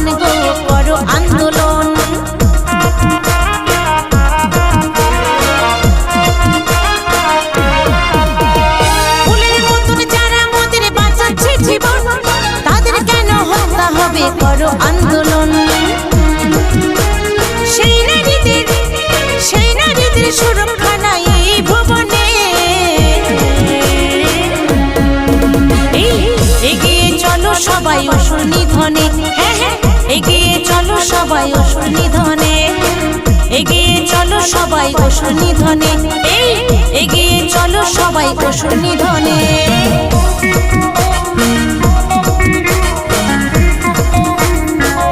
আন্দোলন গো, করো আন্দোলন। ফুলের মতন যারা মোদের বাঁচাচ্ছে জীবন, তাদের কেন হত্যা হবে, করো আন্দোলন। সেই নারীদের সুরক্ষা নাই এই ভুবনে। এগিয়ে চলো সবাই অসুর নিধনে, হ্যাঁ হ্যাঁ, এগিয়ে চলো সবাই অসুর নিধনে। এগিয়ে চলো সবাই অসুর নিধনে, এগিয়ে চলো সবাই অসুর নিধনে।